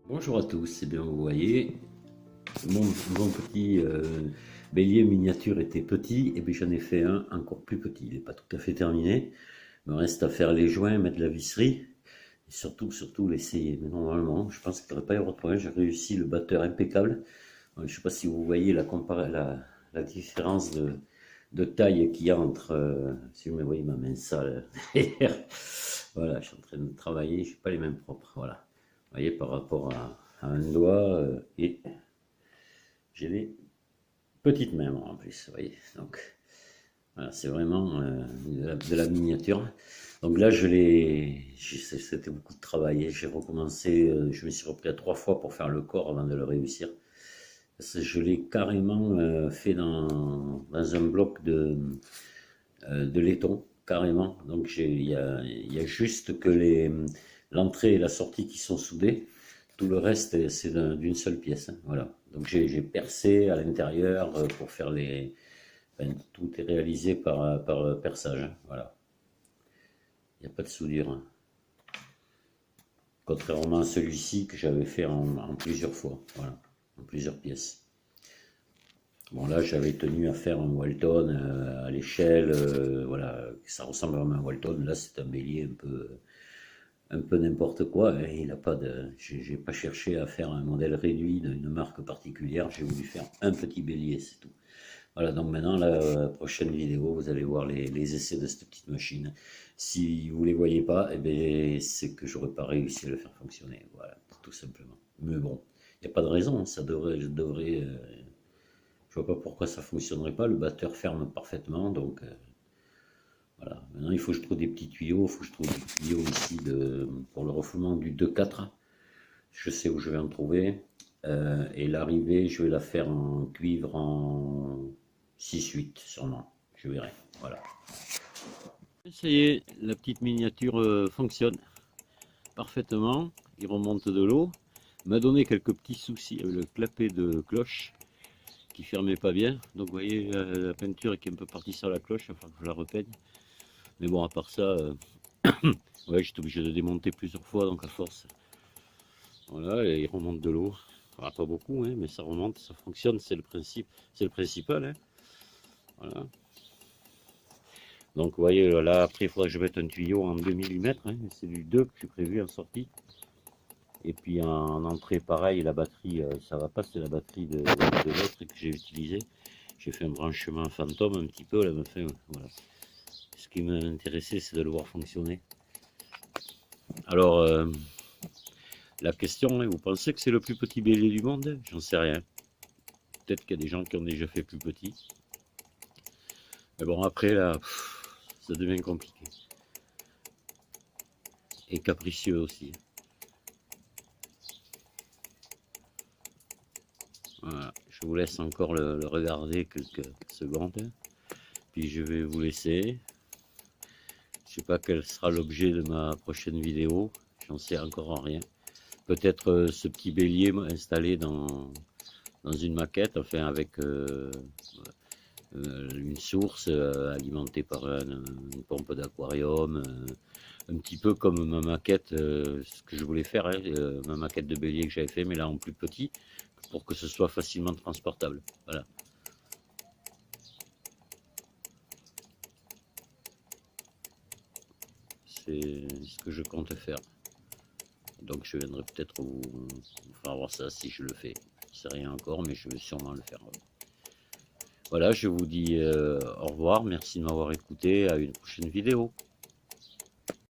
Bonjour à tous, bien vous voyez, mon petit bélier miniature était petit, et puis j'en ai fait un encore plus petit. Il n'est pas tout à fait terminé, il me reste à faire les joints, mettre la visserie, et surtout l'essayer. Mais normalement, je pense qu'il ne devrait pas y avoir de problème, j'ai réussi le batteur impeccable. Je ne sais pas si vous voyez la différence de taille qu'il y a entre, si vous me voyez ma main sale, voilà, je suis en train de travailler, je n'ai pas les mêmes propres, voilà. Vous voyez, par rapport à un doigt, et j'ai des petites mains moi, en plus, vous voyez. Donc, voilà, c'est vraiment de la miniature. Donc là, c'était beaucoup de travail. Et j'ai recommencé, je me suis repris à 3 fois pour faire le corps avant de le réussir. Je l'ai carrément fait dans un bloc de laiton, carrément. Donc il y a juste que l'entrée et la sortie qui sont soudées. Tout le reste, c'est d'une seule pièce, hein, voilà. Donc j'ai percé à l'intérieur pour faire les. Enfin, tout est réalisé par perçage, hein, voilà. Il n'y a pas de soudure, hein. Contrairement à celui-ci que j'avais fait en plusieurs fois, voilà, en plusieurs pièces. Bon, là, j'avais tenu à faire un Walton à l'échelle, voilà, ça ressemble vraiment à un Walton. Là, c'est un bélier un peu n'importe quoi, hein. Il a pas de, j'ai pas cherché à faire un modèle réduit d'une marque particulière. J'ai voulu faire un petit bélier, c'est tout. Voilà, donc maintenant, la prochaine vidéo, vous allez voir les essais de cette petite machine. Si vous les voyez pas, eh bien, c'est que j'aurais pas réussi à le faire fonctionner. Voilà, tout simplement. Mais bon, il n'y a pas de raison, hein. Je vois pas pourquoi ça fonctionnerait pas. Le batteur ferme parfaitement, donc voilà. Maintenant, il faut que je trouve des petits tuyaux. Il faut que je trouve des tuyaux ici pour le refoulement du 2-4. Je sais où je vais en trouver. Et l'arrivée, je vais la faire en cuivre en 6-8, sûrement. Je verrai. Voilà. Ça y est, la petite miniature fonctionne parfaitement. Il remonte de l'eau. M'a donné quelques petits soucis avec le clapet de cloche qui fermait pas bien. Donc vous voyez la peinture qui est un peu partie sur la cloche, il va falloir que je la repeigne. Mais bon, à part ça, ouais, j'étais obligé de démonter plusieurs fois, donc à force. Voilà, et il remonte de l'eau. Enfin, pas beaucoup, hein, mais ça remonte, ça fonctionne, c'est le principe, c'est le principal, hein. Voilà. Donc vous voyez, là, après, il faudra que je mette un tuyau en 2 mm, hein, c'est du 2 que j'ai prévu en sortie. Et puis en entrée, pareil, la batterie, ça va pas, c'est la batterie de l'autre que j'ai utilisé. J'ai fait un branchement fantôme un petit peu, là, enfin, voilà. Ce qui m'intéressait, c'est de le voir fonctionner. Alors, la question est, vous pensez que c'est le plus petit bélier du monde? J'en sais rien. Peut-être qu'il y a des gens qui ont déjà fait plus petit. Mais bon, après, là, ça devient compliqué. Et capricieux aussi. Voilà, je vous laisse encore le regarder quelques secondes. Puis je vais vous laisser. Je sais pas quel sera l'objet de ma prochaine vidéo. J'en sais encore rien. Peut-être ce petit bélier installé dans une maquette, enfin avec une source alimentée par une pompe d'aquarium, un petit peu comme ma maquette, ce que je voulais faire, hein, ma maquette de bélier que j'avais fait, mais là en plus petit, pour que ce soit facilement transportable. Voilà. C'est ce que je compte faire. Donc je viendrai peut-être vous faire voir ça si je le fais. Je sais rien encore, mais je vais sûrement le faire. Voilà, je vous dis au revoir, merci de m'avoir écouté, à une prochaine vidéo.